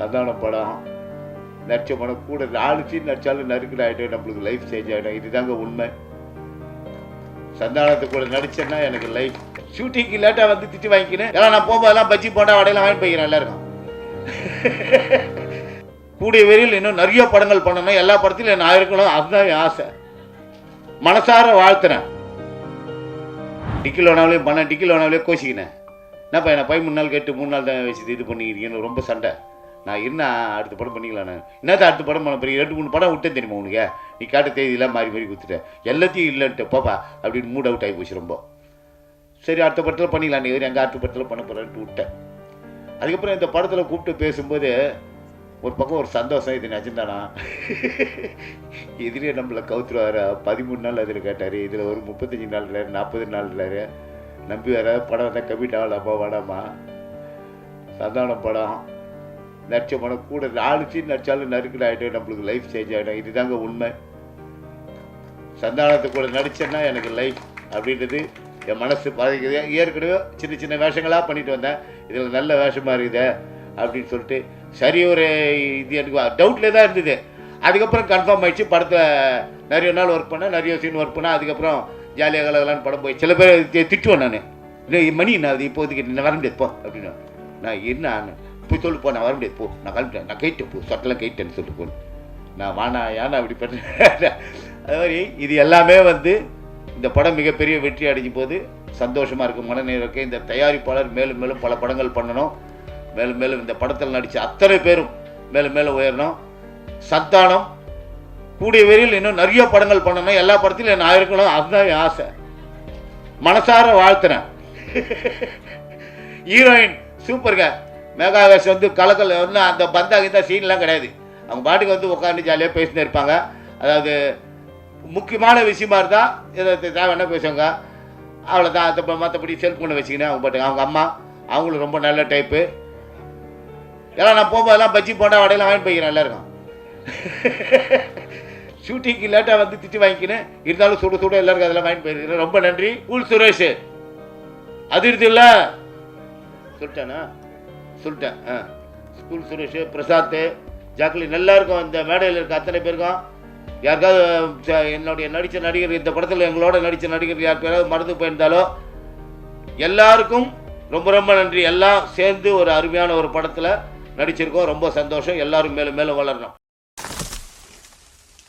சந்தானம் படம் நடிச்ச படம் கூட 4 சீன் நடிச்சாலும் நறுக்கில் ஆகிடும், நம்மளுக்கு லைஃப் சேஞ்ச் ஆகிடும். இதுதாங்க உண்மை. சந்தானத்தை கூட நடிச்சேன்னா எனக்கு லைஃப். ஷூட்டிங்க்கு லேட்டாக வந்து திட்டு வாங்கிக்கினேன். ஏன்னா நான் போகும்போதெல்லாம் பஜ்ஜி போண்டா வடையெல்லாம் வாங்கி போய்க்கிறேன் எல்லாருக்கும். கூடிய விரைவில் இன்னும் நிறைய படங்கள் பண்ணணும், எல்லா படத்திலும் நான் இருக்கணும், அதுதான் என் ஆசை. மனசார வாழ்த்துறேன். டிக்கில் வேணாவிலே பண்ண, டிக்கில் வேணாவிலே கோச்சிக்கினேன். என்னப்பா என்ன 13 நாள் கேட்டு 3 நாள் தான் வச்சு இது பண்ணிக்கிறீங்கன்னு ரொம்ப சண்டை. நான் என்ன அடுத்த படம் பண்ணிக்கலாம், நான் என்னதான் அடுத்த படம் பண்ண பெரிய 2-3 படம் விட்டேன் தெரியுமா உனக்கு? நீ கேட்ட தேதியெல்லாம் மாறி மாறி கொடுத்துட்டேன், எல்லாத்தையும் இல்லைன்ட்டு பாப்பா அப்படின்னு மூட் அவுட் ஆகி போச்சு ரொம்ப. சரி அடுத்த படத்தில் பண்ணிக்கலாம், நீ எங்கள் அடுத்த படத்தில் பண்ண போகிறேன்ட்டு விட்டேன். அதுக்கப்புறம் இந்த படத்தில் கூப்பிட்டு பேசும்போது ஒரு பக்கம் ஒரு சந்தோஷம், இது நிஜம்தானா, இதுலேயே நம்மளை கவுத்துருவார். 13 நாள் அதில் கேட்டார், இதில் ஒரு 35 நாள் 40 நாள் நம்பி வர படம் வந்தால் கம்மிட் ஆகலாமா வேணாமா. சந்தானம் படம் நடிச்ச படம் கூட 4 சீன் நடிச்சாலும் நறுக்கில் ஆகிடும், நம்மளுக்கு லைஃப் சேஞ்ச் ஆகிடும். இதுதாங்க உண்மை. சந்தானத்தை கூட நடிச்சேன்னா எனக்கு லைஃப் அப்படின்றது என் மனசு பாதிக்குது. ஏற்கனவே சின்ன சின்ன வேஷங்களாக பண்ணிட்டு வந்தேன், இதில் நல்ல வேஷமாக இருக்குது அப்படின்னு சொல்லிட்டு சரி ஒரு இது எனக்கு டவுட்லேயே தான் இருந்தது. அதுக்கப்புறம் கன்ஃபார்ம் ஆகிடுச்சு. படத்தை நிறைய நாள் ஒர்க் பண்ணேன், நிறைய சீன் ஒர்க் பண்ணேன். அதுக்கப்புறம் ஜாலியாக கலகலான்னு படம் போய் சில பேர் திட்டுவேன். நான் இல்லை மணி நான் அது இப்போதைக்கு நான் வர முடியாது போ அப்படின்னு. நான் என்ன போய் சொல்லு போ, நான் வர முடியாது போ, நான் கிளம்பிட்டேன், நான் கைட்டேன் போ, சொட்டெல்லாம் கைட்டேன்னு சொல்லிட்டு போனேன். நான் வானா ஏன்னா அப்படி பண்ணேன். அது மாதிரி இது எல்லாமே வந்து இந்த படம் மிகப்பெரிய வெற்றி அடைஞ்ச போது சந்தோஷமாக இருக்கும், மனநிலை இருக்குது. இந்த தயாரிப்பாளர் மேலும் மேலும் பல படங்கள் பண்ணணும், மேலும் மேலும் இந்த படத்தில் நடித்த அத்தனை பேரும் மேலும் மேலும் உயரணும். சந்தானம் கூடிய விரைவில் இன்னும் நிறைய படங்கள் பண்ணணும், எல்லா படத்திலும் நான் இருக்கணும், அதுதான் என் ஆசை. மனசார வாழ்த்துறேன். ஹீரோயின் சூப்பருங்க, மேகாவேஷ் வந்து கலக்கல் ஒன்றும் அந்த பந்தாகிந்த சீன்லாம் கிடையாது. அவங்க பாட்டுக்கு வந்து உட்காந்து ஜாலியாக பேசினே இருப்பாங்க. அதாவது முக்கியமான விஷயமா இருந்தால் இதை தேவைன்னா பேசுவாங்க, அவ்வளோதான். அந்த மற்றபடி செல்ஃபோனை வச்சுக்கினேன் அவங்க பாட்டுங்க. அவங்க அம்மா அவங்களும் ரொம்ப நல்ல டைப்பு. எல்லாம் நான் போகும்போதெல்லாம் பஜ்ஜி போண்டா வடையெல்லாம் வாங்கி போய்க்கிறேன் எல்லாருக்கும். ஷூட்டிங்க்கு லேட்டாக வந்து திட்டு வாங்கிக்கினேன், இருந்தாலும் சுட சுட எல்லாருக்கும் அதெல்லாம் வாங்கி போயிருக்கிறேன். ரொம்ப நன்றி. கூல் சுரேஷ் அதிர்ந்து இல்லை சொல்லிட்டேண்ணா சொல்லிட்டேன். ஸ்கூல் சுரேஷ், பிரசாத், ஜாக்லின் எல்லாருக்கும் இந்த மேடையில் இருக்க அத்தனை பேருக்கும், யாருக்காவது என்னுடைய நடித்த நடிகர் இந்த படத்தில் எங்களோட நடித்த நடிகர் யாருக்காவது மறந்து போயிருந்தாலோ எல்லாருக்கும் ரொம்ப ரொம்ப நன்றி. எல்லாம் சேர்ந்து ஒரு அருமையான ஒரு படத்தில் நடிச்சிருக்கோம். ரொம்ப சந்தோஷம். எல்லாரும் மேலும் மேலும் வளரணும்.